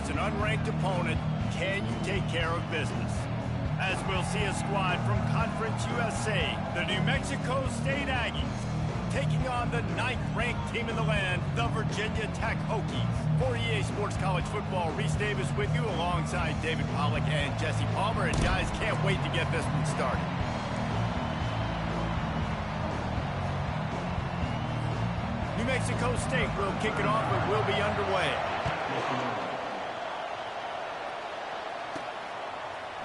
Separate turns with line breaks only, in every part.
against an unranked opponent, can you take care of business? As we'll see a squad from Conference USA, the New Mexico State Aggies, taking on the 9th-ranked team in the land, the Virginia Tech Hokies. For EA Sports College Football, Reese Davis with you alongside David Pollack and Jesse Palmer. And guys, can't wait to get this one started. New Mexico State will kick it off, but will be underway.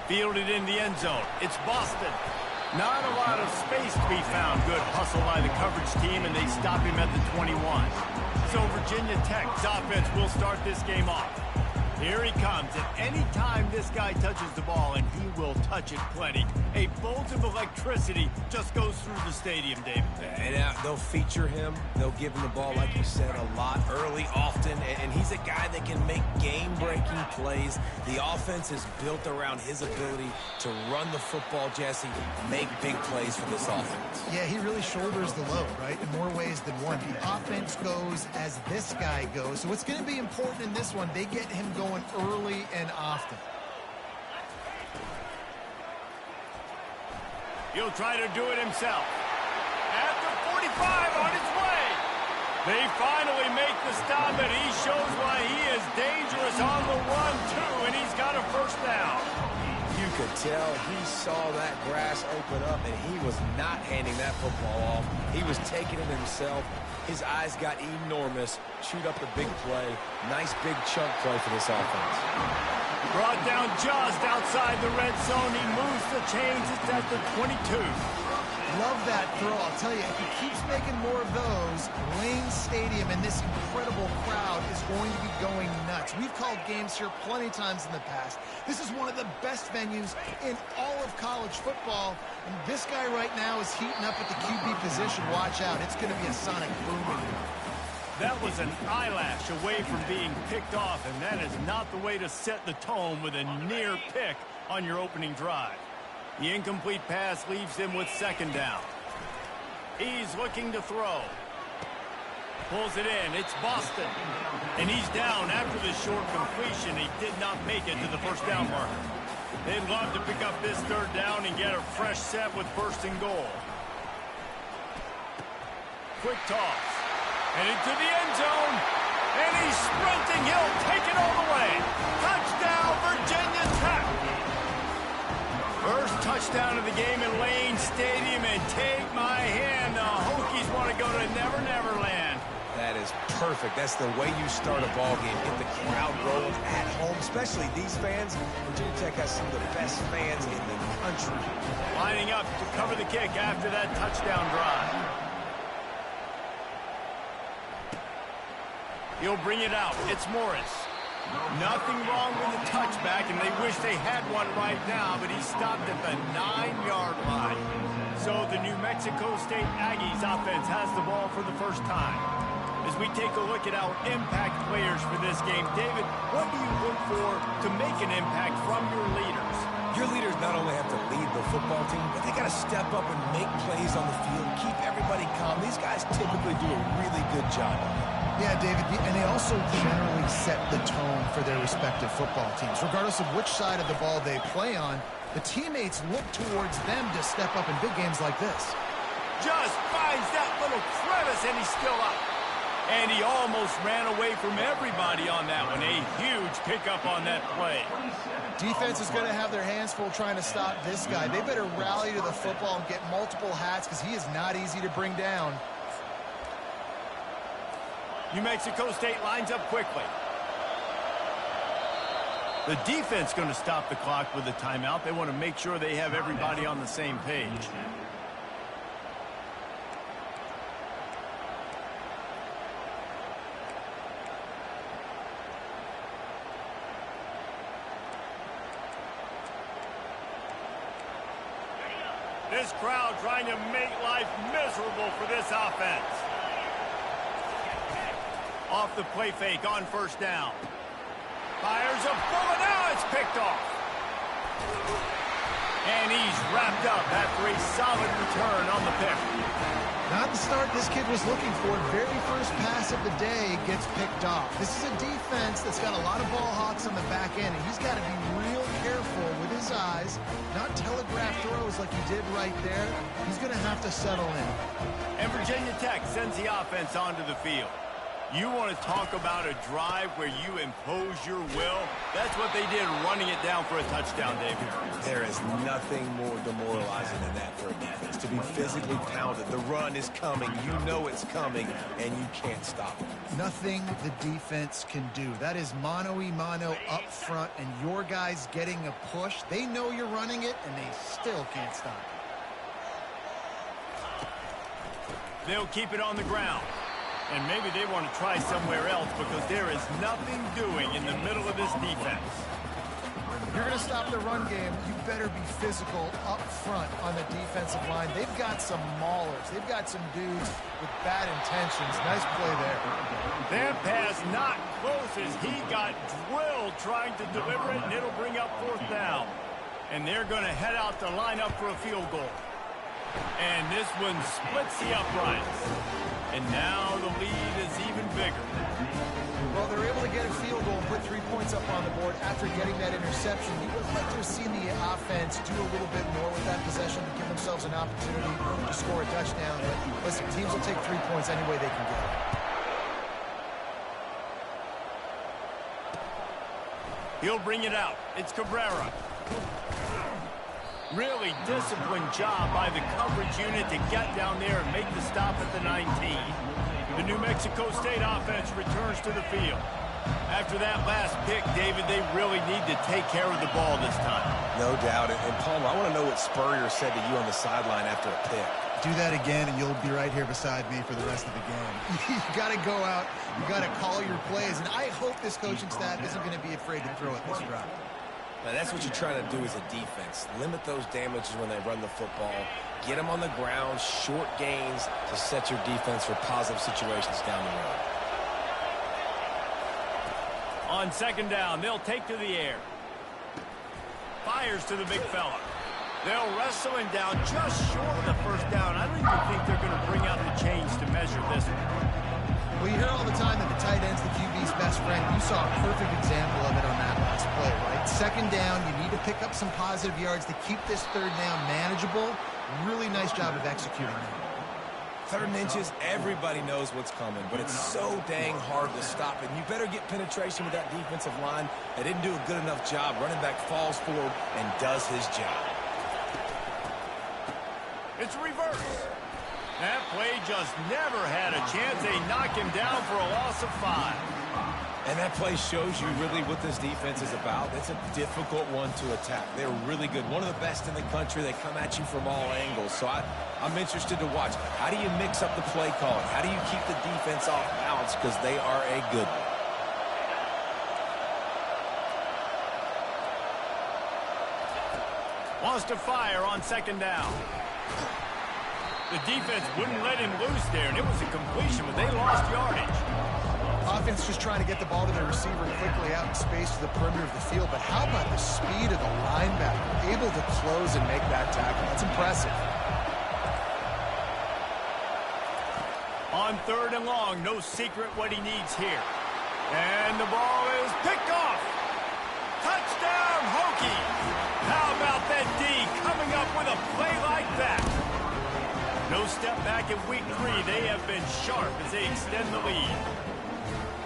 Fielded in the end zone. It's Boston. Not a lot of space to be found. Good hustle by the coverage team, and they stop him at the 21. So Virginia Tech's offense will start this game off. Here he comes, and any time this guy touches the ball, and he will touch it plenty, a bolt of electricity just goes through the stadium, David.
And they'll feature him. They'll give him the ball, like you said, a lot, early, often, and he's a guy that can make game-breaking plays. The offense is built around his ability to run the football, Jesse, make big plays for this offense.
Yeah, he really shoulders the load, right, in more ways than one. The offense goes as this guy goes, so it's going to be important in this one. They get him going early and often.
He'll try to do it himself. At the 45 on his way. They finally make the stop, and he shows why he is dangerous on the run, too, and he's got a first down.
You could tell he saw that grass open up, and he was not handing that football off. He was taking it himself. His eyes got enormous. Chewed up the big play. Nice big chunk play for this offense.
Brought down just outside the red zone. He moves the chains. It's at the 22.
Love that throw. I'll tell you, if he keeps making more of those, Lane Stadium and this incredible crowd is going to be going nuts. We've called games here plenty of times in the past. This is one of the best venues in all of college football. And this guy right now is heating up at the QB position. Watch out. It's going to be a sonic boom in here.
That was an eyelash away from being picked off, and that is not the way to set the tone with a near pick on your opening drive. The incomplete pass leaves him with second down. He's looking to throw. Pulls it in. It's Boston. And he's down after the short completion. He did not make it to the first down marker. They'd love to pick up this third down and get a fresh set with first and goal. Quick toss. And into the end zone. And he's sprinting. He'll take it all the way. Touchdown, Virginia Tech. First touchdown of the game in Lane Stadium, and take my hand, the Hokies want to go to Never Never Land.
That is perfect. That's the way you start a ball game. Get the crowd rolling at home, especially these fans. Virginia Tech has some of the best fans in the country.
Lining up to cover the kick after that touchdown drive. He'll bring it out. It's Morris. Nothing wrong with the touchback, and they wish they had one right now, but he stopped at the 9-yard line. So the New Mexico State Aggies offense has the ball for the first time. As we take a look at our impact players for this game, David, what do you look for to make an impact from your leaders?
Your leaders not only have to lead the football team, but they got to step up and make plays on the field, keep everybody calm. These guys typically do a really good job of it.
Yeah, David, and they also generally set the tone for their respective football teams. Regardless of which side of the ball they play on, the teammates look towards them to step up in big games like this.
Just finds that little crevice, and he's still up. And he almost ran away from everybody on that one. A huge pickup on that play.
Defense is going to have their hands full trying to stop this guy. They better rally to the football and get multiple hats because he is not easy to bring down.
New Mexico State lines up quickly. The defense going to stop the clock with a timeout. They want to make sure they have everybody on the same page. This crowd trying to make life miserable for this offense. Off the play fake on first down. Fires a bullet. Now it's picked off. And he's wrapped up after a solid return on the pick.
Not the start this kid was looking for. Very first pass of the day gets picked off. This is a defense that's got a lot of ball hawks on the back end, and he's got to be real careful with his eyes, not telegraph throws like he did right there. He's going to have to settle in.
And Virginia Tech sends the offense onto the field. You want to talk about a drive where you impose your will? That's what they did, running it down for a touchdown, David.
There is nothing more demoralizing than that for a defense, to be physically pounded. The run is coming. You know it's coming, and you can't stop it.
Nothing the defense can do. That is mano-a-mano up front, and your guys getting a push. They know you're running it, and they still can't stop it.
They'll keep it on the ground. And maybe they want to try somewhere else because there is nothing doing in the middle of this defense.
You're going to stop the run game. You better be physical up front on the defensive line. They've got some maulers. They've got some dudes with bad intentions. Nice play there.
That pass not close as he got drilled trying to deliver it, and it'll bring up fourth down. And they're going to head out to line up for a field goal. And this one splits the uprights. And now the lead is even bigger.
Well, they're able to get a field goal and put 3 points up on the board after getting that interception. You would like to have seen the offense do a little bit more with that possession to give themselves an opportunity to score a touchdown. But listen, teams will take 3 points any way they can get it.
He'll bring it out. It's Cabrera. Really disciplined job by the coverage unit to get down there and make the stop at the 19. The New Mexico State offense returns to the field. After that last pick, David, they really need to take care of the ball this time.
No doubt. And Palmer, I want to know what Spurrier said to you on the sideline after a pick.
Do that again, and you'll be right here beside me for the rest of the game. You got to go out. You got to call your plays. And I hope this coaching staff isn't going to be afraid to throw it this route.
Now, that's what you're trying to do as a defense. Limit those damages when they run the football. Get them on the ground, short gains to set your defense for positive situations down the road.
On second down, they'll take to the air. Fires to the big fella. They'll wrestle him down just short of the first down. I don't even think they're going to bring out the chains to measure this one.
Well, you hear all the time that the tight end's the QB's best friend. You saw a perfect example of it on that last play, right? Second down, you need to pick up some positive yards to keep this third down manageable. Really nice job of executing that.
3rd and inches, everybody knows what's coming, but it's so dang hard to stop it. You better get penetration with that defensive line. They didn't do a good enough job. Running back falls forward and does his job.
It's reverse. That play just never had a chance. They knock him down for a loss of 5.
And that play shows you really what this defense is about. It's a difficult one to attack. They're really good. One of the best in the country. They come at you from all angles. So I'm interested to watch. How do you mix up the play calling? How do you keep the defense off balance? Because they are a good one.
Wants to fire on second down. The defense wouldn't let him loose there, and it was a completion, but they lost yardage.
Offense just trying to get the ball to the receiver quickly out in space to the perimeter of the field. But how about the speed of the linebacker? Able to close and make that tackle. That's impressive.
On 3rd and long, no secret what he needs here. And the ball is picked off. Touchdown, Hokies. How about that D coming up with a play like that? No step back in week 3. They have been sharp as they extend the lead.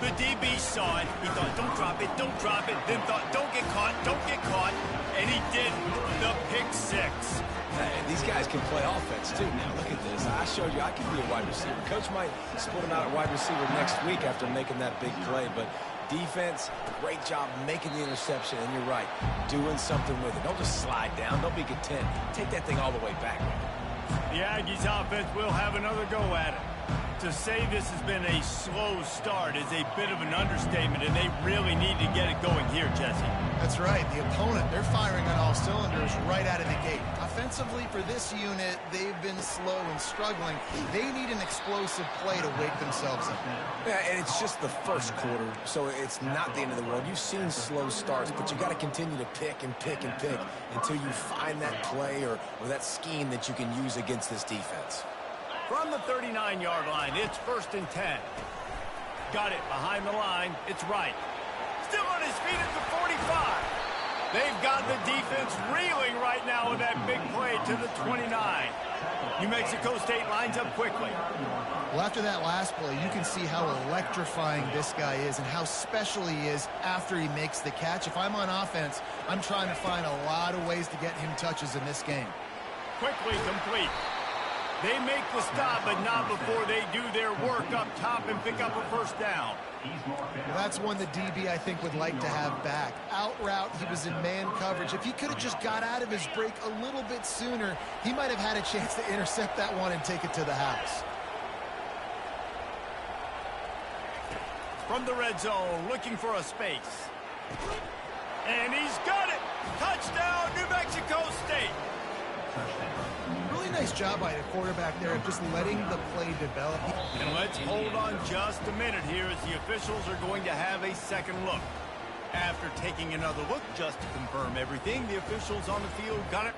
The DB saw it. He thought, don't drop it, don't drop it. Then thought, don't get caught, don't get caught. And he did the pick 6.
And these guys can play offense, too. Now, look at this. I showed you I can be a wide receiver. Coach might split him out at wide receiver next week after making that big play. But defense, great job making the interception. And you're right, doing something with it. Don't just slide down. Don't be content. Take that thing all the way back.
The Aggies offense will have another go at it. To say this has been a slow start is a bit of an understatement, and they really need to get it going here, Jesse.
That's right. The opponent, they're firing on all cylinders right out of the gate. Offensively, for this unit, they've been slow and struggling. They need an explosive play to wake themselves up.
Yeah, and it's just the first quarter, so it's not the end of the world. You've seen slow starts, but you got to continue to pick and pick and pick until you find that play or that scheme that you can use against this defense.
From the 39-yard line, it's 1st and 10. Got it behind the line. It's right. Still on his feet at the 45. They've got the defense reeling right now with that big play to the 29. New Mexico State lines up quickly.
Well, after that last play, you can see how electrifying this guy is and how special he is after he makes the catch. If I'm on offense, I'm trying to find a lot of ways to get him touches in this game.
Quickly complete. They make the stop, but not before they do their work up top and pick up a 1st down.
Well, that's one the DB, I think, would like to have back. Out route, he was in man coverage. If he could have just got out of his break a little bit sooner, he might have had a chance to intercept that one and take it to the house.
From the red zone, looking for a space. And he's got it! Touchdown, New Mexico State!
Really nice job by the quarterback there of just letting the play develop.
And let's hold on just a minute here as the officials are going to have a second look. After taking another look just to confirm everything, the officials on the field got it.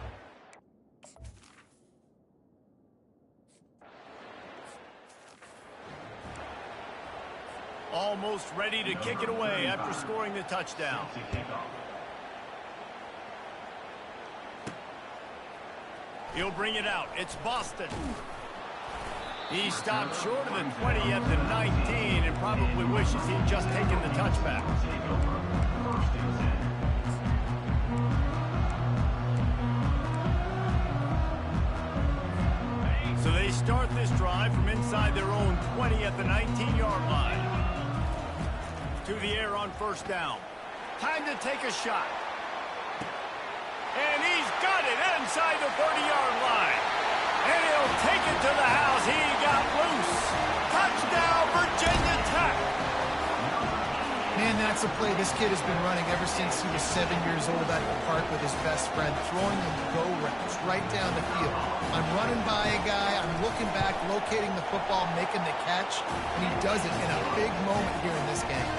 Almost ready to kick it away after scoring the touchdown. He'll bring it out. It's Boston. He stopped short of the 20 at the 19 and probably wishes he'd just taken the touchback. So they start this drive from inside their own 20 at the 19-yard line. To the air on 1st down. Time to take a shot. And he's got it inside the 30-yard line. And he'll take it to the house. He got loose. Touchdown, Virginia Tech.
Man, that's a play this kid has been running ever since he was 7 years old at the park with his best friend, throwing them go routes right down the field. I'm running by a guy, I'm looking back, locating the football, making the catch, and he does it in a big moment here in this game.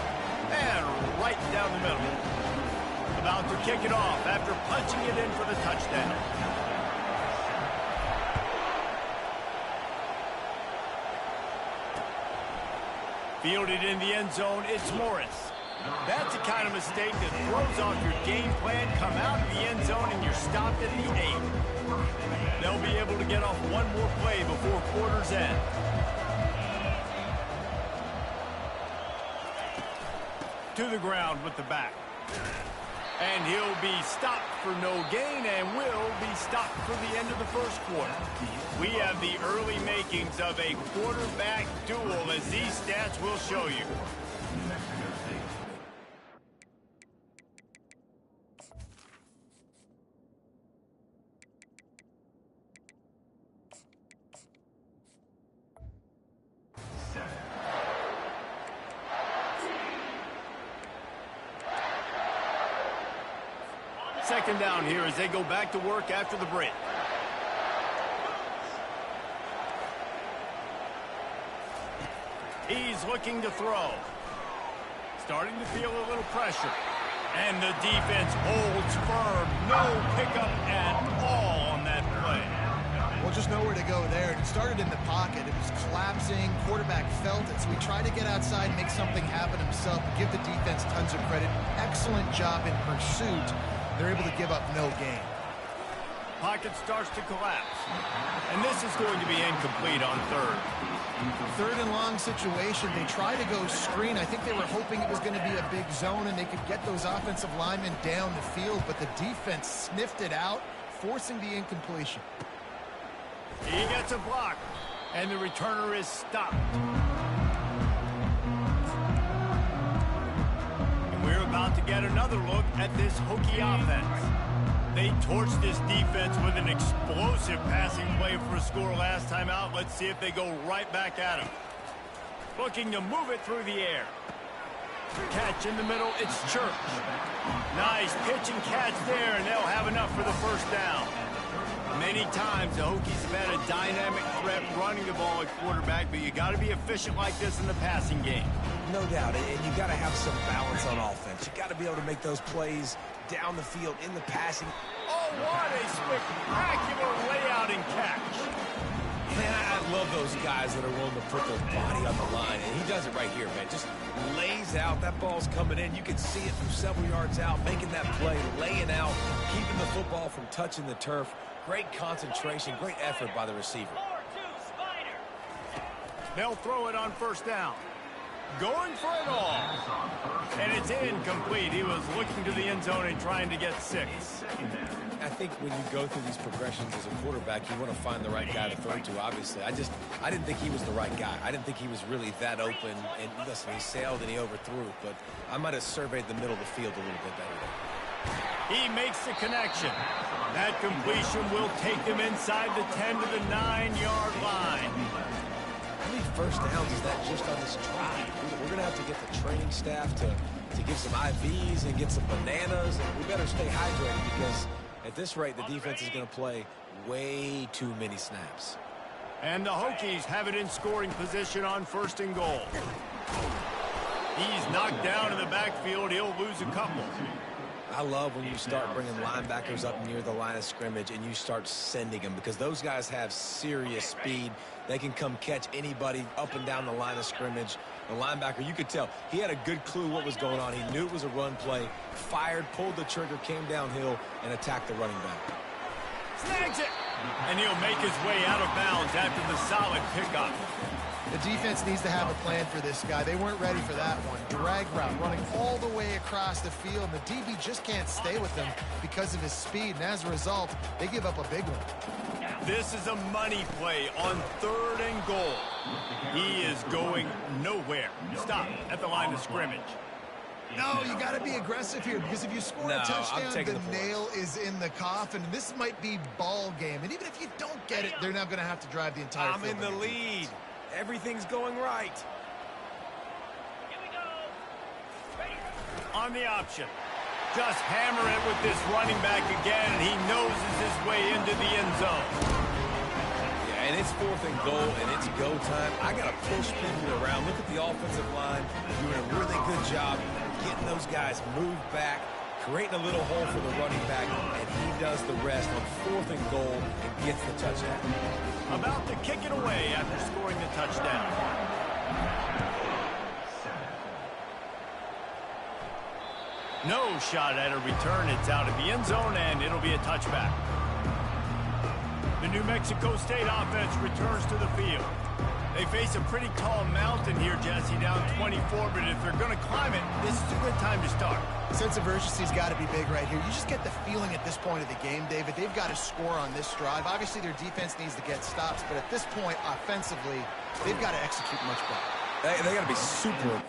And right down the middle. About to kick it off after punching it in for the touchdown. Fielded in the end zone, it's Morris. That's the kind of mistake that throws off your game plan. Come out of the end zone and you're stopped at the 8. They'll be able to get off one more play before quarter's end. To the ground with the back. And he'll be stopped for no gain and will be stopped for the end of the 1st quarter. We have the early makings of a quarterback duel, as these stats will show you. Second down here as they go back to work after the break. He's looking to throw. Starting to feel a little pressure. And the defense holds firm. No pickup at all on that play.
Well, just nowhere to go there. It started in the pocket. It was collapsing. Quarterback felt it, so he tried to get outside, make something happen himself, but give the defense tons of credit. Excellent job in pursuit. They're able to give up no gain.
Pocket starts to collapse. And this is going to be incomplete on 3rd.
3rd and long situation. They try to go screen. I think they were hoping it was going to be a big zone and they could get those offensive linemen down the field, but the defense sniffed it out, forcing the incompletion.
He gets a block, and the returner is stopped. And we're about to get another look at this Hokie offense. They torched this defense with an explosive passing play for a score last time out. Let's see if they go right back at him. Looking to move it through the air. Catch in the middle, it's Church. Nice pitch and catch there, and they'll have enough for the first down. Many times the Hokies have had a dynamic threat running the ball at quarterback, but you got to be efficient like this in the passing game.
No doubt, and you got to have some balance on offense. You got to be able to make those plays down the field in the passing.
Oh, what a spectacular layout and catch.
Man, I love those guys that are willing to put their body on the line, and he does it right here, man. Just lays out. That ball's coming in. You can see it from several yards out, making that play, laying out, keeping the football from touching the turf. Great concentration, great effort by the receiver.
They'll throw it on first down. Going for it all. And it's incomplete. He was looking to the end zone and trying to get 6.
I think when you go through these progressions as a quarterback, you want to find the right guy to throw to, obviously. I didn't think he was the right guy. I didn't think he was really that open. And listen, he sailed and he overthrew, but I might have surveyed the middle of the field a little bit better there.
He makes the connection. That completion will take them inside the 10 to the 9-yard line.
How many first downs is that just on this drive? We're going to have to get the training staff to give some IVs and get some bananas. And we better stay hydrated because at this rate, the defense is going to play way too many snaps.
And the Hokies have it in scoring position on 1st and goal. He's knocked down in the backfield. He'll lose a couple.
I love when you start bringing linebackers up near the line of scrimmage and you start sending them because those guys have serious speed. They can come catch anybody up and down the line of scrimmage. The linebacker, you could tell, he had a good clue what was going on. He knew it was a run play, fired, pulled the trigger, came downhill, and attacked the running back.
Snags it! And he'll make his way out of bounds after the solid pickup.
The defense needs to have a plan for this guy. They weren't ready for that one. Drag route running all the way across the field. The DB just can't stay with him because of his speed. And as a result, they give up a big one.
This is a money play on 3rd and goal. He is going nowhere. Stop at the line of scrimmage.
No, you got to be aggressive here because if you score a touchdown, the nail is in the coffin. This might be ball game. And even if you don't get it, they're now going to have to drive the entire field.
I'm in the lead. Everything's going right.
Here we go. Ready.
On the option. Just hammer it with this running back again, and he noses his way into the end zone.
Yeah, and it's 4th and goal, and it's go time. I got to push people around. Look at the offensive line doing a really good job getting those guys moved back, creating a little hole for the running back, and he does the rest on 4th and goal and gets the touchdown.
About to kick it away after scoring the touchdown. No shot at a return. It's out of the end zone, and it'll be a touchback. The New Mexico State offense returns to the field. They face a pretty tall mountain here, Jesse, down 24, but if they're going to climb it, this is a good time to start.
Sense of urgency's got to be big right here. You just get the feeling at this point of the game, David, they've got to score on this drive. Obviously, their defense needs to get stops, but at this point, offensively, they've got to execute much better.
They got to be super.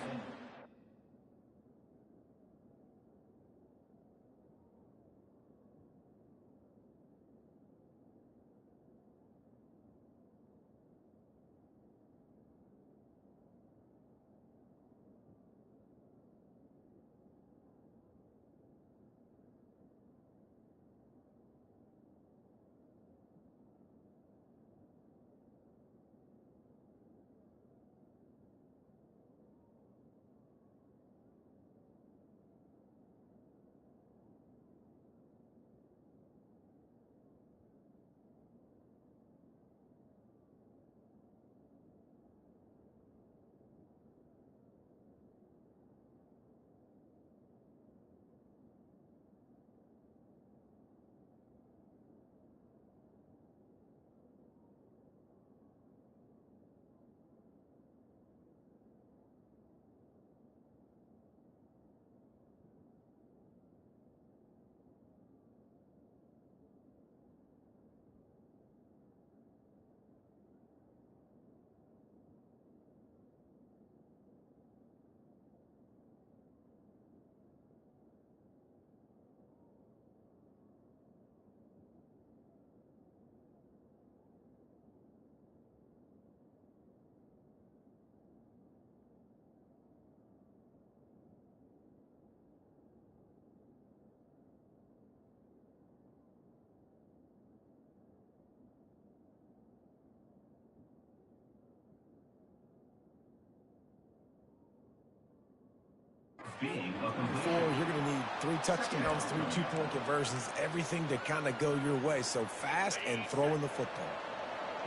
Before, you're going to need 3 touchdowns, 3 two-point conversions, everything to kind of go your way. So fast and throwing the football.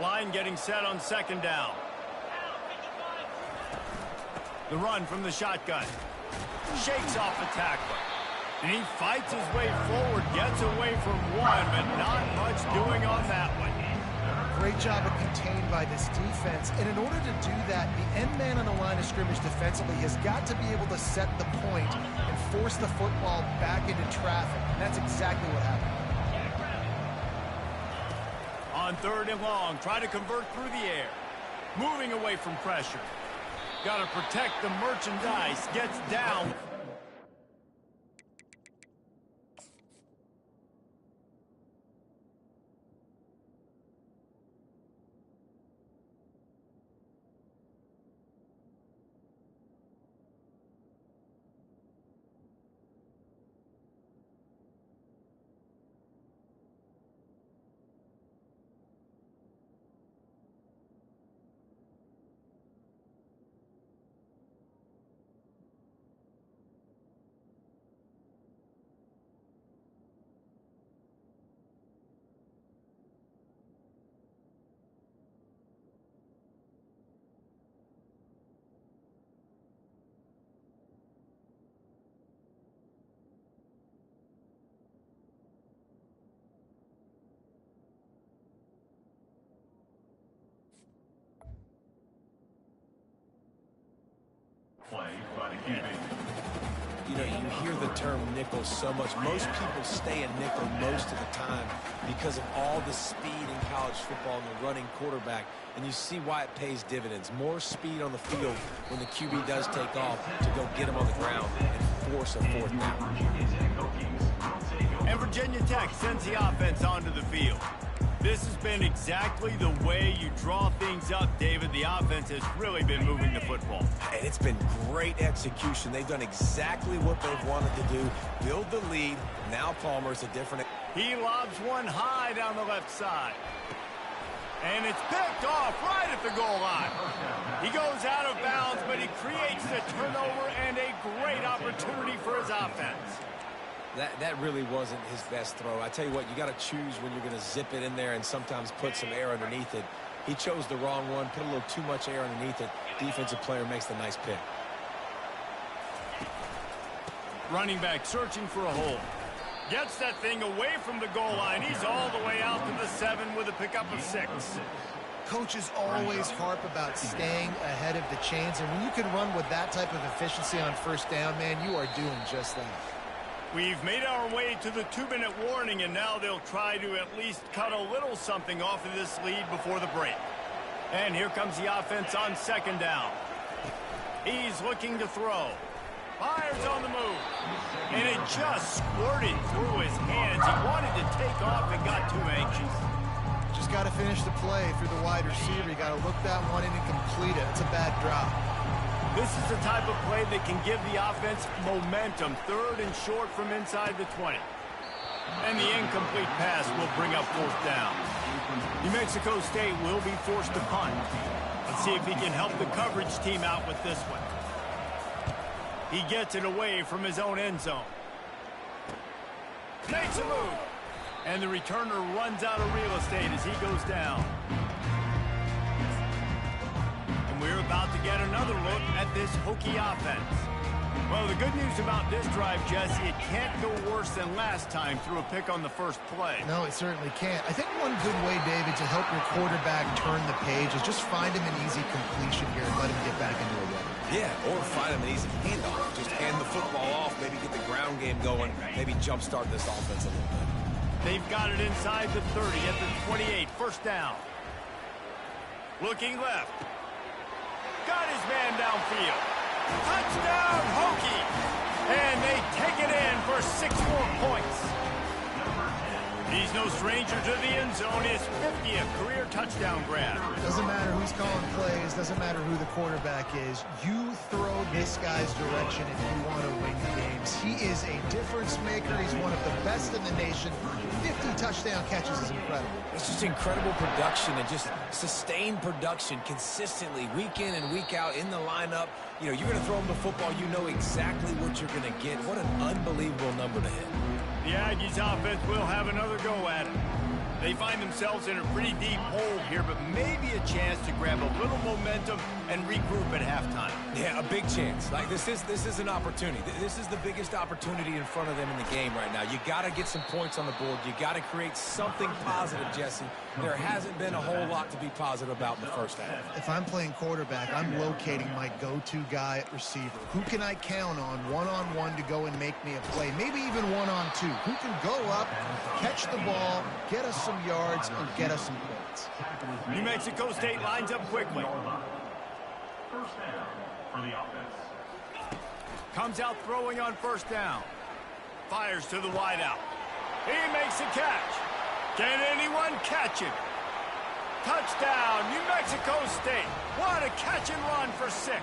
Line getting set on second down. The run from the shotgun. Shakes off the tackler. And he fights his way forward, gets away from one, but not much doing on that one.
Great job of contained by this defense. And in order to do that, the end man on the line of scrimmage defensively has got to be able to set the point and force the football back into traffic. And that's exactly what happened.
On third and long, try to convert through the air. Moving away from pressure. Got to protect the merchandise. Gets down.
You know, you hear the term nickel so much. Most people stay a nickel most of the time because of all the speed in college football and the running quarterback. And you see why it pays dividends. More speed on the field when the QB does take off to go get him on the ground and force a fourth down.
And Virginia Tech sends the offense onto the field. This has been exactly the way you draw things up, David. The offense has really been moving the football.
And it's been great execution. They've done exactly what they've wanted to do. Build the lead. Now Palmer's a different...
He lobs one high down the left side. And it's picked off right at the goal line. He goes out of bounds, but he creates the turnover and a great opportunity for his offense.
That really wasn't his best throw. I tell you what, you got to choose when you're going to zip it in there and sometimes put some air underneath it. He chose the wrong one, put a little too much air underneath it. Defensive player makes the nice pick.
Running back searching for a hole. Gets that thing away from the goal line. He's all the way out to the 7 with a pickup of 6.
Coaches always harp about staying ahead of the chains, and when you can run with that type of efficiency on first down, man, you are doing just that.
We've made our way to the 2-minute warning, and now they'll try to at least cut a little something off of this lead before the break. And here comes the offense on second down. He's looking to throw. Fires on the move. And it just squirted through his hands. He wanted to take off and got too anxious.
Just got to finish the play through the wide receiver. You got to look that one in and complete it. It's a bad drop.
This is the type of play that can give the offense momentum. Third and short from inside the 20. And the incomplete pass will bring up fourth down. New Mexico State will be forced to punt. Let's see if he can help the coverage team out with this one. He gets it away from his own end zone. Makes a move. And the returner runs out of real estate as he goes down. And we're about to get another look at this Hokie offense. Well, the good news about this drive, Jesse, it can't go worse than last time through a pick on the first play.
No, it certainly can't. I think one good way, David, to help your quarterback turn the page is just find him an easy completion here and let him get back into a rhythm.
Yeah, or find him an easy handoff. Just hand the football off, maybe get the ground game going, maybe jumpstart this offense a little bit.
They've got it inside the 30 at the 28, first down. Looking left. Got his man downfield. Touchdown, Hokie! And they take it in for 6 more points. He He's no stranger to the end zone. His 50th career touchdown grab.
Doesn't matter who's calling plays, doesn't matter who the quarterback is. You throw this guy's direction if you want to win games. He is a difference maker. He's one of the best in the nation. 50 touchdown catches is incredible.
It's just incredible production and just sustained production consistently week in and week out in the lineup. You know, you're going to throw him the football, you know exactly what you're going to get. What an unbelievable number to hit.
The Aggies offense will have another go at it. They find themselves in a pretty deep hole here, but maybe a chance to grab a little momentum and regroup at halftime.
Yeah, a big chance. Like, this is an opportunity. This is the biggest opportunity in front of them in the game right now. You got to get some points on the board. You got to create something positive, Jesse. There hasn't been a whole lot to be positive about in the first half.
If I'm playing quarterback, I'm locating my go-to guy at receiver. Who can I count on one-on-one to go and make me a play? Maybe even one-on-two. Who can go up, catch the ball, get us some yards, and get us some points?
New Mexico State lines up quickly.
First down for the offense.
Comes out throwing on first down. Fires to the wideout. He makes a catch. Can anyone catch him? Touchdown, New Mexico State. What a catch and run for 6.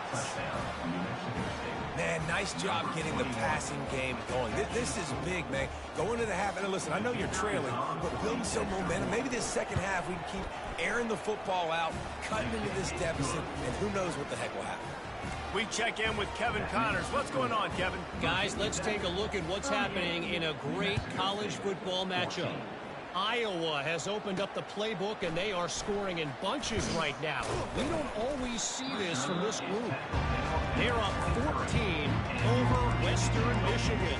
Man, nice job getting the passing game going. This is big, man. Go into the half, and listen, I know you're trailing, but building some momentum. Maybe this second half we can keep airing the football out, cutting into this deficit, and who knows what the heck will happen.
We check in with Kevin Connors. What's going on, Kevin?
Guys, let's take a look at what's happening in a great college football matchup. Iowa has opened up the playbook, and they are scoring in bunches right now. We don't always see this from this group. They're up 14 over Western Michigan.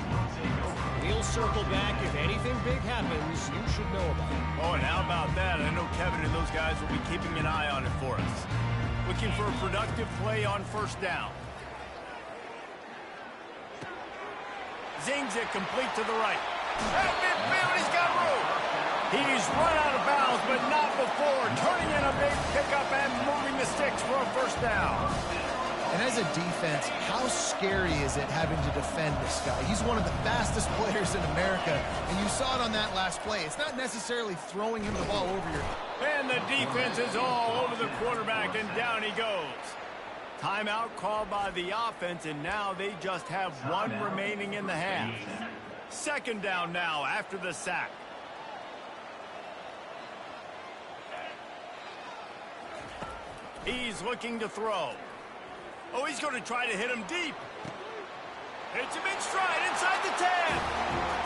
We'll circle back. If anything big happens, you should know about it.
Oh, and how about that? I know Kevin and those guys will be keeping an eye on it for us. Looking for a productive play on first down. Zings it complete to the right. At midfield, he's got room. He's run out of bounds, but not before. Turning in a big pickup and moving the sticks for a first down.
And as a defense, how scary is it having to defend this guy? He's one of the fastest players in America, and you saw it on that last play. It's not necessarily throwing him the ball over your head.
And the defense is all over the quarterback, and down he goes. Timeout called by the offense, and now they just have one remaining in the half. Second down now after the sack. He's looking to throw. Oh, he's going to try to hit him deep. Hits him in stride inside the 10.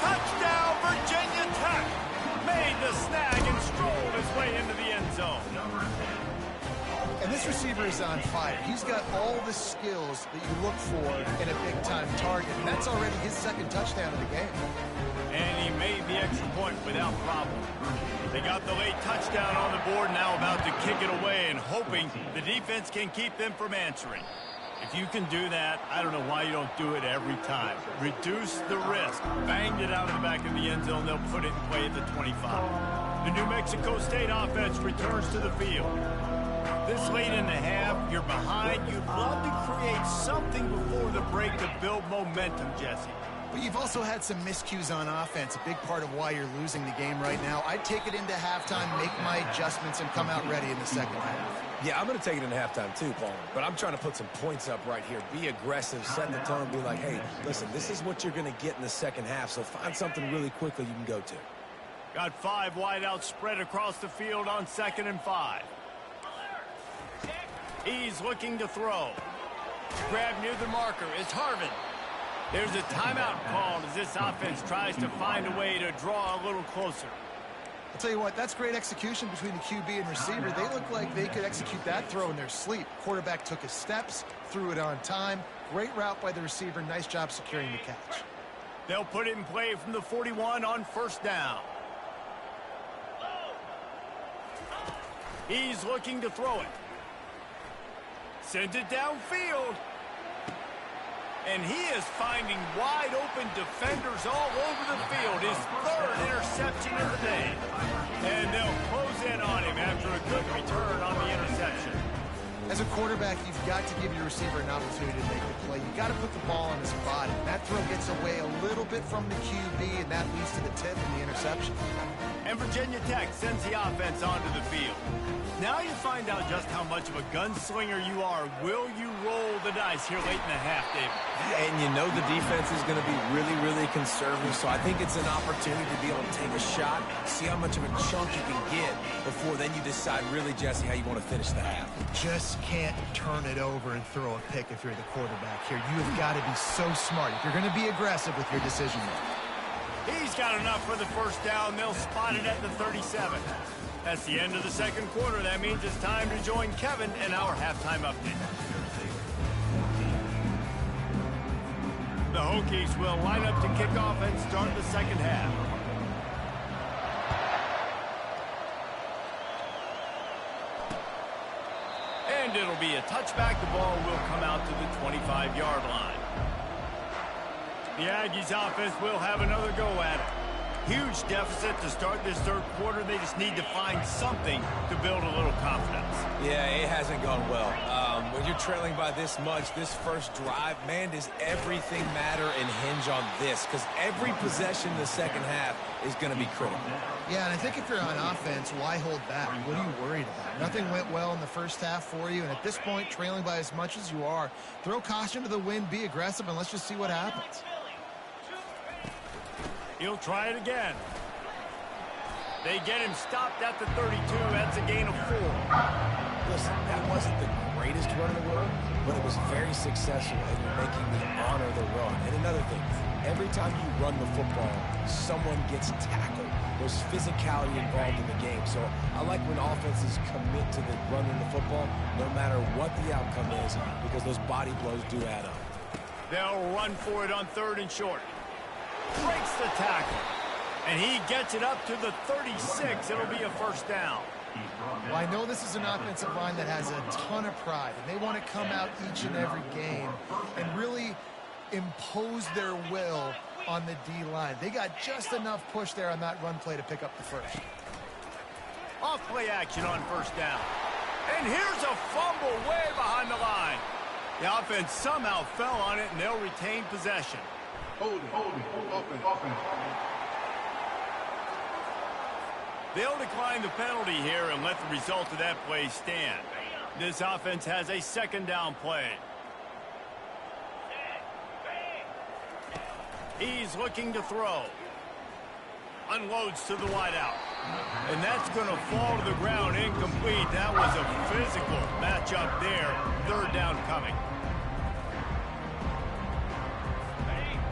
Touchdown, Virginia Tech. Made the snag and strolled his way into the end zone.
And this receiver is on fire. He's got all the skills that you look for in a big-time target, and that's already his second touchdown of the game.
And he made the extra point without problem. They got the late touchdown on the board, now about to kick it away and hoping the defense can keep them from answering. If you can do that, I don't know why you don't do it every time. Reduce the risk. Banged it out of the back of the end zone. They'll put it in play at the 25. The New Mexico State offense returns to the field. This late in the half, you're behind. You'd love to create something before the break to build momentum, Jesse.
But you've also had some miscues on offense, a big part of why you're losing the game right now. I'd take it into halftime, make my adjustments, and come out ready in the second half.
Yeah, I'm going to take it in halftime too, Paul. But I'm trying to put some points up right here. Be aggressive, set the tone, be like, hey, listen, this is what you're going to get in the second half, so find something really quickly you can go to.
Got 5 wideouts spread across the field on 2nd and 5. He's looking to throw. Grab near the marker is Harvin. There's a timeout called as this offense tries to find a way to draw a little closer.
I'll tell you what, that's great execution between the QB and receiver. They look like they could execute that throw in their sleep. Quarterback took his steps, threw it on time. Great route by the receiver. Nice job securing the catch.
They'll put it in play from the 41 on first down. He's looking to throw it. Sends it downfield. And he is finding wide open defenders all over the field. His 3rd interception of the day. And they'll close in on him after a good return on the interception.
As a quarterback, you've got to give your receiver an opportunity to make the play. You've got to put the ball on his body. That throw gets away a little bit it from the QB, and that leads to the tip and the interception.
And Virginia Tech sends the offense onto the field. Now you find out just how much of a gunslinger you are. Will you roll the dice here late in the half, David?
And you know the defense is going to be really, really conservative, so I think it's an opportunity to be able to take a shot, see how much of a chunk you can get before then you decide really, Jesse, how you want to finish the half.
Just can't turn it over and throw a pick if you're the quarterback here. You have got to be so smart if you're going to be aggressive with your decision making.
He's got enough for the first down. They'll spot it at the 37. That's the end of the second quarter. That means it's time to join Kevin in our halftime update. The Hokies will line up to kick off and start the second half. And it'll be a touchback. The ball will come out to the 25-yard line. The Aggies offense will have another go at it. Huge deficit to start this third quarter. They just need to find something to build a little confidence.
Yeah, it hasn't gone well. When you're trailing by this much, this first drive, man, does everything matter and hinge on this? Because every possession in the second half is going to be critical.
Yeah, and I think if you're on offense, why hold back? What are you worried about? Nothing went well in the first half for you, and at this point, trailing by as much as you are, throw caution to the wind, be aggressive, and let's just see what happens.
He'll try it again. They get him stopped at the 32. That's a gain of 4.
Listen, that wasn't the greatest run in the world, but it was very successful, and you're making me honor the run. And another thing, every time you run the football, someone gets tackled. There's physicality involved in the game. So I like when offenses commit to the running the football, no matter what the outcome is, because those body blows do add up.
They'll run for it on 3rd and short. Breaks the tackle. And he gets it up to the 36. It'll be a first down.
Well, I know this is an offensive line that has a ton of pride, and they want to come out each and every game and really impose their will on the D-line. They got just enough push there on that run play to pick up the first.
Off play action on first down. And here's a fumble way behind the line. The offense somehow fell on it, and they'll retain possession.
Offense.
They'll decline the penalty here and let the result of that play stand. This offense has a second down play. He's looking to throw. Unloads to the wideout. And that's going to fall to the ground incomplete. That was a physical matchup there. Third down coming.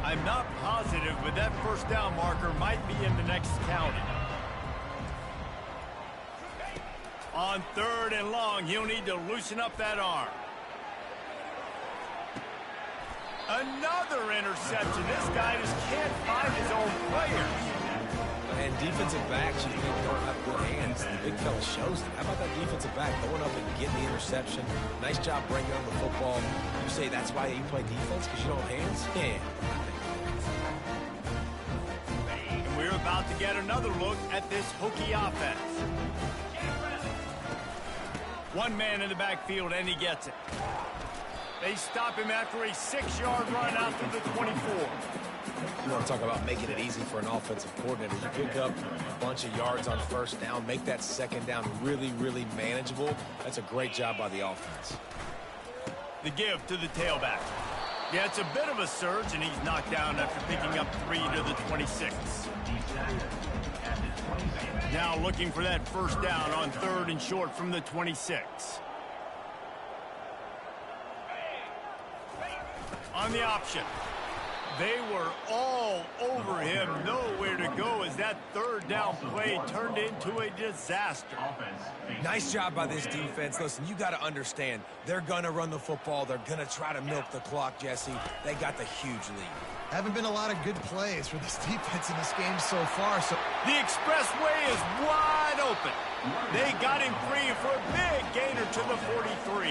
I'm not positive, but that first down marker might be in the next county. On 3rd and long, he'll need to loosen up that arm. Another interception. This guy just can't find his own players.
And defensive backs, you think don't have good hands. The big fella shows it. How about that defensive back going up and getting the interception? Nice job bringing on the football. You say that's why you play defense, because you don't have hands? Yeah.
And we're about to get another look at this Hokie offense. One man in the backfield, and he gets it. They stop him after a 6-yard run out to the 24.
You want to talk about making it easy for an offensive coordinator. You pick up a bunch of yards on first down, make that second down really, really manageable. That's a great job by the offense.
The give to the tailback. Yeah, it's a bit of a surge, and he's knocked down after picking up 3 to the 26. Now looking for that first down on 3rd and short from the 26. On the option. They were all over him. Nowhere to go as that third down play turned into a disaster.
Nice job by this defense. Listen, you got to understand, they're going to run the football. They're going to try to milk the clock, Jesse. They got the huge lead.
Haven't been a lot of good plays for this defense in this game so far. So
the expressway is wide open. They got him free for a big gainer to the 43.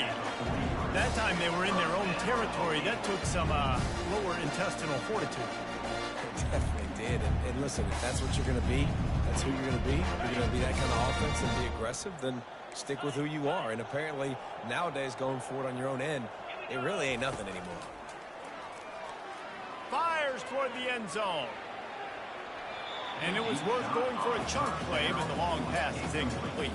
That time they were in their own territory. That took some lower intestinal fortitude.
It definitely did. And listen, if that's what you're going to be, that's who you're going to be. If you're going to be that kind of offense and be aggressive, then stick with who you are. And apparently, nowadays, going forward on your own end, it really ain't nothing anymore.
Fires fires toward the end zone. And it was worth going for a chunk play, but the long pass is incomplete.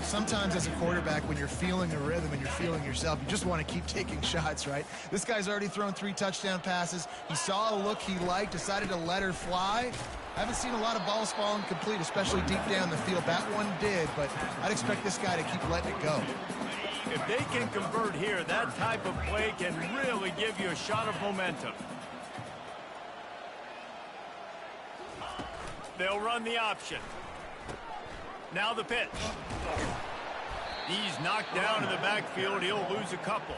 Sometimes as a quarterback, when you're feeling a rhythm and you're feeling yourself, you just want to keep taking shots, right? This guy's already thrown 3 touchdown passes. He saw a look he liked, decided to let her fly. I haven't seen a lot of balls falling complete, especially deep down the field. That one did, but I'd expect this guy to keep letting it go.
If they can convert here, that type of play can really give you a shot of momentum. They'll run the option. Now the pitch. He's knocked down in the backfield. He'll lose a couple.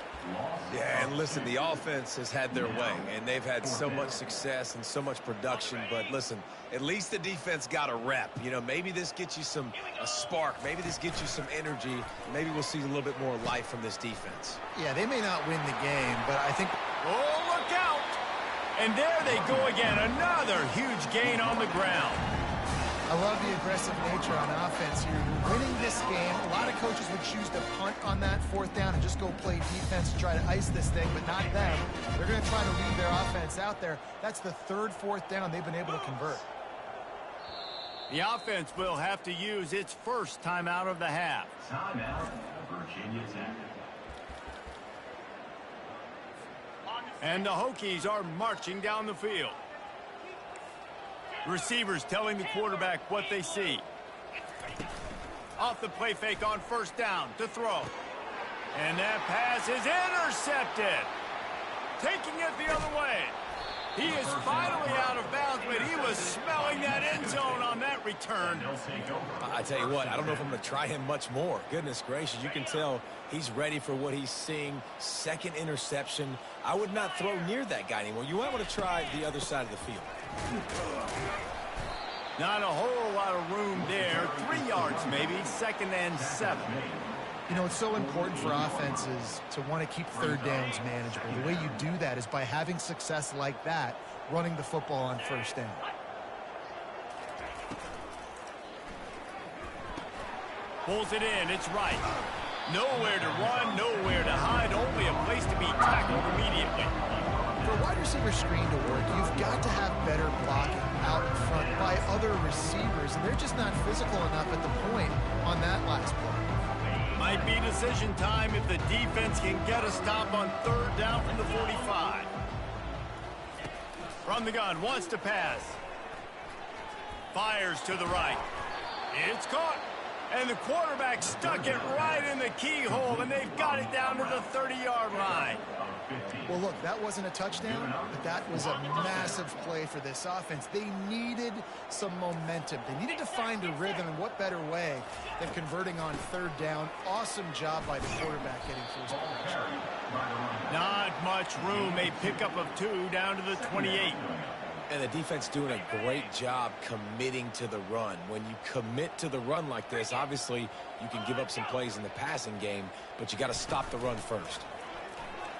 Yeah, and listen, the offense has had their way, and they've had so much success and so much production. But listen, at least the defense got a rep. You know, maybe this gets you a spark. Maybe this gets you some energy. Maybe we'll see a little bit more life from this defense.
Yeah, they may not win the game, but I think...
Oh, look out! And there they go again. Another huge gain on the ground.
I love the aggressive nature on offense here. You're winning this game. A lot of coaches would choose to punt on that 4th down and just go play defense and try to ice this thing, but not them. They're going to try to leave their offense out there. That's the 3rd 4th down they've been able to convert.
The offense will have to use its first timeout of the half.
Timeout, Virginia Tech.
And the Hokies are marching down the field. Receivers telling the quarterback what they see. Off the play fake on 1st down to throw. And that pass is intercepted. Taking it the other way. He is finally out of bounds, but he was smelling that end zone on that return.
I tell you what, I don't know if I'm going to try him much more. Goodness gracious, you can tell he's ready for what he's seeing. 2nd interception. I would not throw near that guy anymore. You might want to try the other side of the field.
Not a whole lot of room there. 3 yards maybe. 2nd and 7.
You know, it's so important for offenses to want to keep 3rd downs manageable. The way you do that is by having success like that, running the football on 1st down.
Pulls it in. It's right. Nowhere to run, nowhere to hide. Only a place to be tackled immediately.
For a wide receiver screen to work, you've got to have better blocking out in front by other receivers, and they're just not physical enough at the point on that last play.
Might be decision time if the defense can get a stop on 3rd down from the 45. From the gun, wants to pass. Fires to the right. It's caught. And the quarterback stuck it right in the keyhole, and they've got it down to the 30-yard line.
Well, look, that wasn't a touchdown, but that was a massive play for this offense. They needed some momentum. They needed to find a rhythm, and what better way than converting on 3rd down. Awesome job by the quarterback getting through his progression.
Not much room. A pickup of 2 down to the 28.
And the defense doing a great job committing to the run. When you commit to the run like this, obviously you can give up some plays in the passing game, but you got to stop the run first.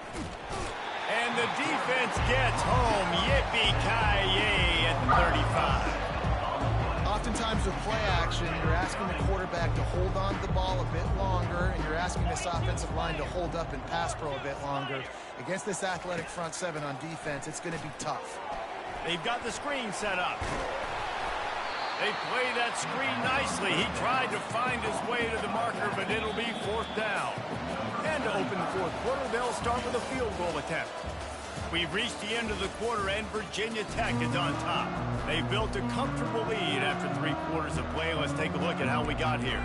And the defense gets home. Yippee-ki-yay at the 35.
Oftentimes with play action, you're asking the quarterback to hold on to the ball a bit longer, and you're asking this offensive line to hold up and pass pro a bit longer. Against this athletic front 7 on defense, it's going to be tough.
They've got the screen set up. They play that screen nicely. He tried to find his way to the marker, but it'll be 4th down. And to open the 4th quarter, they'll start with a field goal attempt. We've reached the end of the quarter, and Virginia Tech is on top. They built a comfortable lead after 3 quarters of play. Let's take a look at how we got here.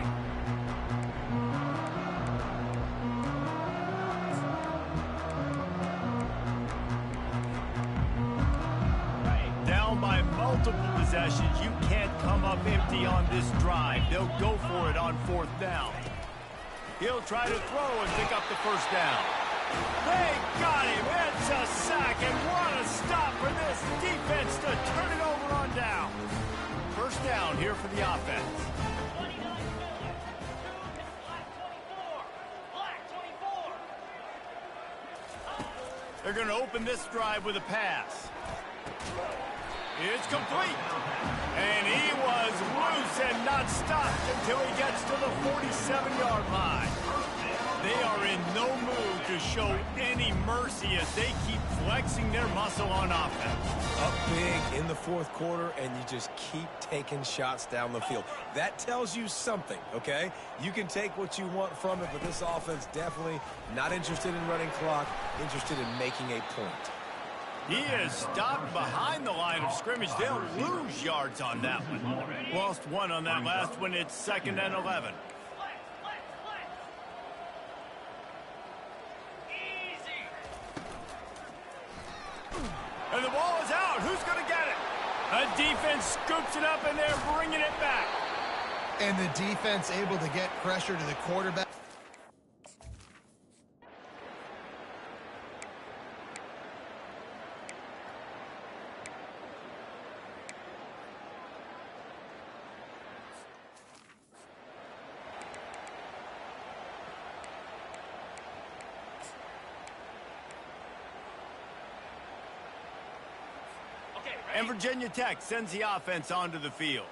Down by multiple possessions, you can't come up empty on this drive. They'll go for it on 4th down. He'll try to throw and pick up the 1st down. They got him. It's a sack, and what a stop for this defense to turn it over on down. 1st down here for the offense. They're going to open this drive with a pass. It's complete. And he was loose and not stopped until he gets to the 47-yard line. They are in no mood to show any mercy as they keep flexing their muscle on offense.
Up big in the fourth quarter, and you just keep taking shots down the field. That tells you something, okay? You can take what you want from it, but this offense definitely not interested in running clock, interested in making a point.
He is stopped behind the line of scrimmage. They'll lose yards on that one. Lost one on that last one. It's 2nd and 11. And the ball is out. Who's going to get it? A defense scoops it up, and they're bringing it back.
And the defense able to get pressure to the quarterback.
And Virginia Tech sends the offense onto the field.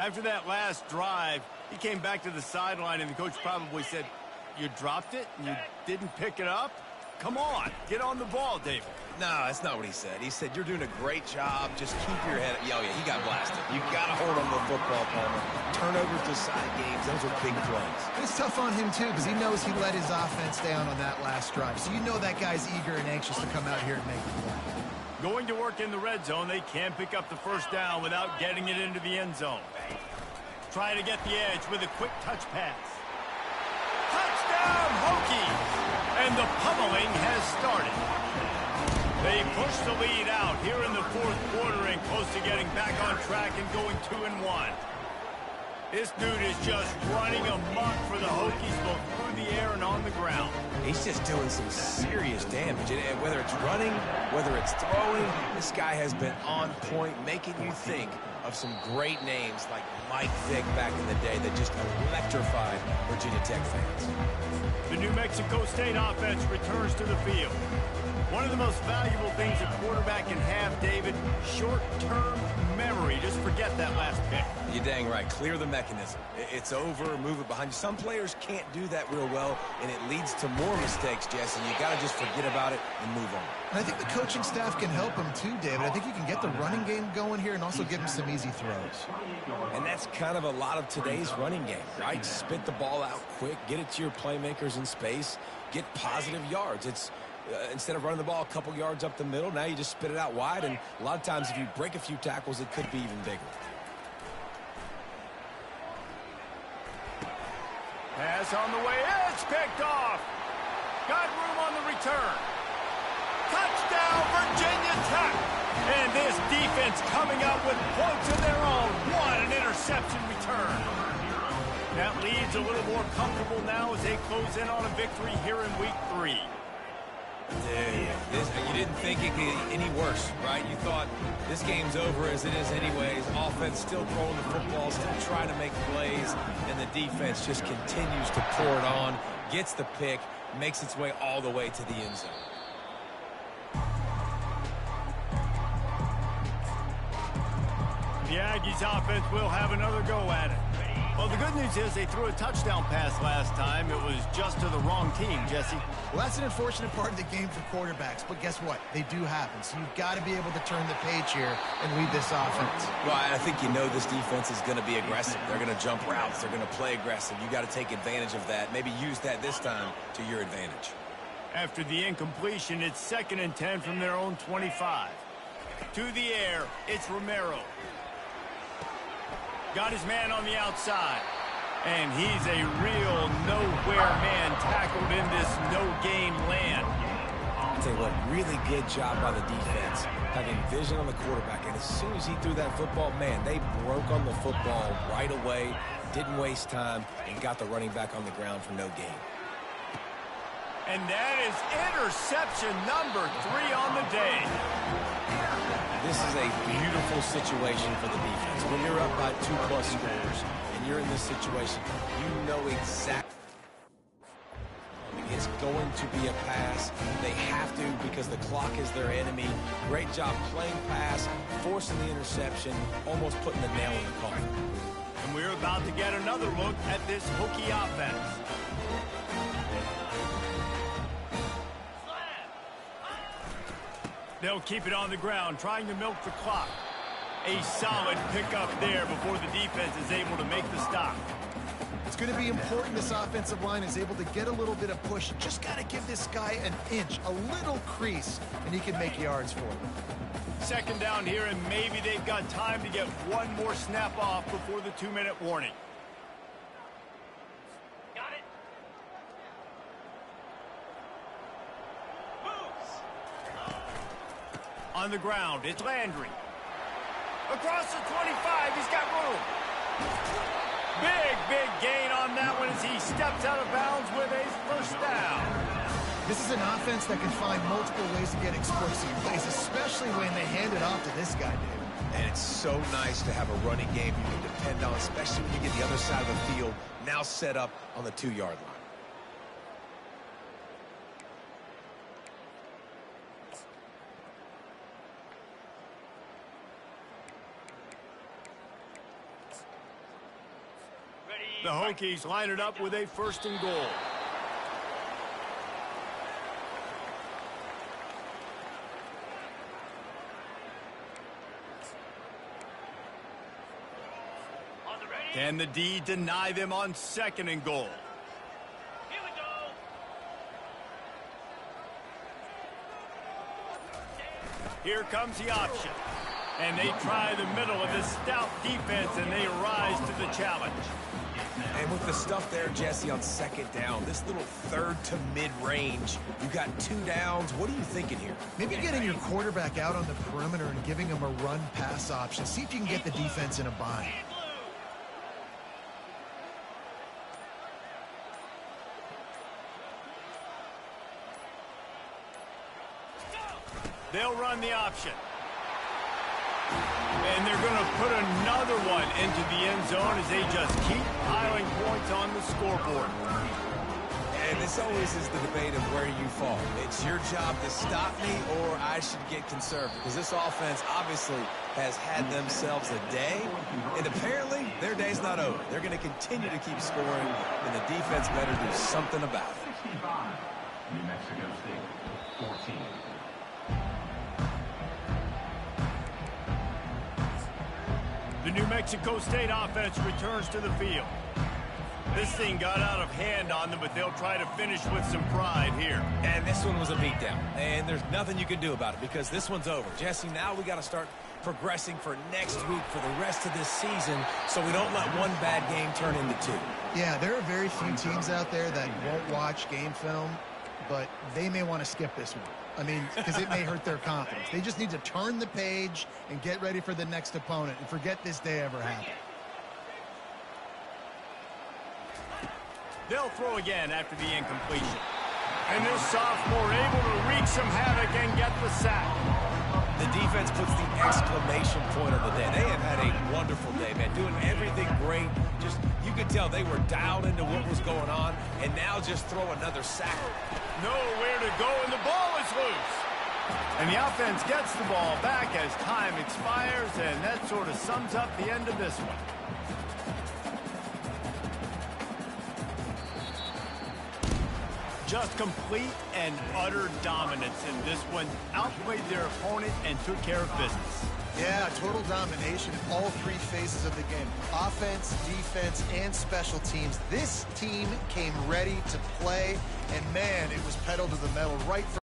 After that last drive, he came back to the sideline, and the coach probably said, "You dropped it? You didn't pick it up? Come on, get on the ball, David."
No, that's not what he said. He said, "You're doing a great job. Just keep your head up." Oh, yeah, he got blasted. You got to hold on to the football, Palmer. Turnovers decide games. Those are big plays.
It's tough on him, too, because he knows he let his offense down on that last drive. So you know that guy's eager and anxious to come out here and make a play.
Going to work in the red zone, they can't pick up the first down without getting it into the end zone. Trying to get the edge with a quick touch pass. Touchdown, Hokies! And the pummeling has started. They push the lead out here in the fourth quarter and close to getting back on track and going 2-1. This dude is just running amok for the Hokies both through the air and on the ground.
He's just doing some serious damage. And whether it's running, whether it's throwing, this guy has been on point, making you think of some great names like Mike Vick back in the day that just electrified Virginia Tech fans.
The New Mexico State offense returns to the field. One of the most valuable things a quarterback can have, David, short-term memory. Just forget that last pick.
You're dang right. Clear the mechanism. It's over, move it behind you. Some players can't do that real well, and it leads to more mistakes, Jesse. You got to just forget about it and move on.
And I think the coaching staff can help him too, David. I think you can get the running game going here and also give him some easy throws.
And that's kind of a lot of today's running game, right? Spit the ball out quick, get it to your playmakers in space, get positive yards. It's instead of running the ball a couple yards up the middle, now you just spit it out wide, and a lot of times if you break a few tackles, it could be even bigger.
Pass on the way. It's picked off. Got room on the return. Touchdown, Virginia Tech. And this defense coming up with points of their own. What an interception return. That leads a little more comfortable now as they close in on a victory here in week 3.
Dude, you didn't think it could get any worse, right? You thought this game's over as it is anyways. Offense still throwing the football, still trying to make plays, and the defense just continues to pour it on, gets the pick, makes its way all the way to the end zone.
The Aggies offense will have another go at it. Well, the good news is they threw a touchdown pass last time. It was just to the wrong team, Jesse.
Well, that's an unfortunate part of the game for quarterbacks, but guess what? They do happen. So you've got to be able to turn the page here and lead this offense.
Well, I think you know this defense is going to be aggressive. They're going to jump routes. They're going to play aggressive. You got to take advantage of that. Maybe use that this time to your advantage.
After the incompletion, it's 2nd and 10 from their own 25. To the air, it's Romero. Got his man on the outside. And he's a real nowhere man tackled in this no-gain land.
I'll tell you what, really good job by the defense, having vision on the quarterback. And as soon as he threw that football, man, they broke on the football right away, didn't waste time, and got the running back on the ground for no gain.
And that is interception number 3 on the day.
This is a beautiful situation for the defense. When you're up by 2+ scores and you're in this situation, you know exactly it's going to be a pass. They have to because the clock is their enemy. Great job playing pass, forcing the interception, almost putting the nail in the coffin.
And we're about to get another look at this Hokie offense. They'll keep it on the ground, trying to milk the clock. A solid pickup there before the defense is able to make the stop.
It's going to be important this offensive line is able to get a little bit of push. Just got to give this guy an inch, a little crease, and he can make yards for them.
Second down here, and maybe they've got time to get one more snap off before the 2-minute warning.
Got it. Moves.
On the ground, it's Landry. Across the 25, he's got room. Big gain on that one as he steps out of bounds with a first down.
This is an offense that can find multiple ways to get explosive plays, especially when they hand it off to this guy, David.
And it's so nice to have a running game you can depend on, especially when you get the other side of the field now set up on the 2-yard line.
The Hokies line it up with a 1st and goal. Can the D deny them on 2nd and goal?
Here we go.
Here comes the option. And they try the middle of this stout defense, and they rise to the challenge.
And with the stuff there, Jesse, on 2nd down, this little 3rd to mid-range, you got 2 downs. What are you thinking here?
Maybe getting your quarterback out on the perimeter and giving him a run-pass option. See if you can get the defense in a bind.
They'll run the option. And they're going to put another one into the end zone as they just keep piling points on the scoreboard.
And this always is the debate of where you fall. It's your job to stop me or I should get conservative. Because this offense obviously has had themselves a day. And apparently their day's not over. They're going to continue to keep scoring. And the defense better do something about it.
65, New Mexico State, 14.
The New Mexico State offense returns to the field. This thing got out of hand on them, but they'll try to finish with some pride here.
And this one was a beatdown. And there's nothing you can do about it because this one's over. Jesse, now we got to start progressing for next week for the rest of this season so we don't let one bad game turn into 2.
Yeah, there are very few teams out there that won't watch game film, but they may want to skip this one. I mean, because it may hurt their confidence. They just need to turn the page and get ready for the next opponent and forget this day ever happened.
They'll throw again after the incompletion. And this sophomore able to wreak some havoc and get the sack.
The defense puts the exclamation point on the day. They have had a wonderful day, man, doing everything great. Just, you could tell they were dialed into what was going on, and now just throw another sack.
Nowhere to go, and the ball is loose. And the offense gets the ball back as time expires, and that sort of sums up the end of this one. Just complete and utter dominance in this one. Outplayed their opponent and took care of business.
Yeah, total domination in all 3 phases of the game. Offense, defense, and special teams. This team came ready to play, and man, it was pedal to the metal right from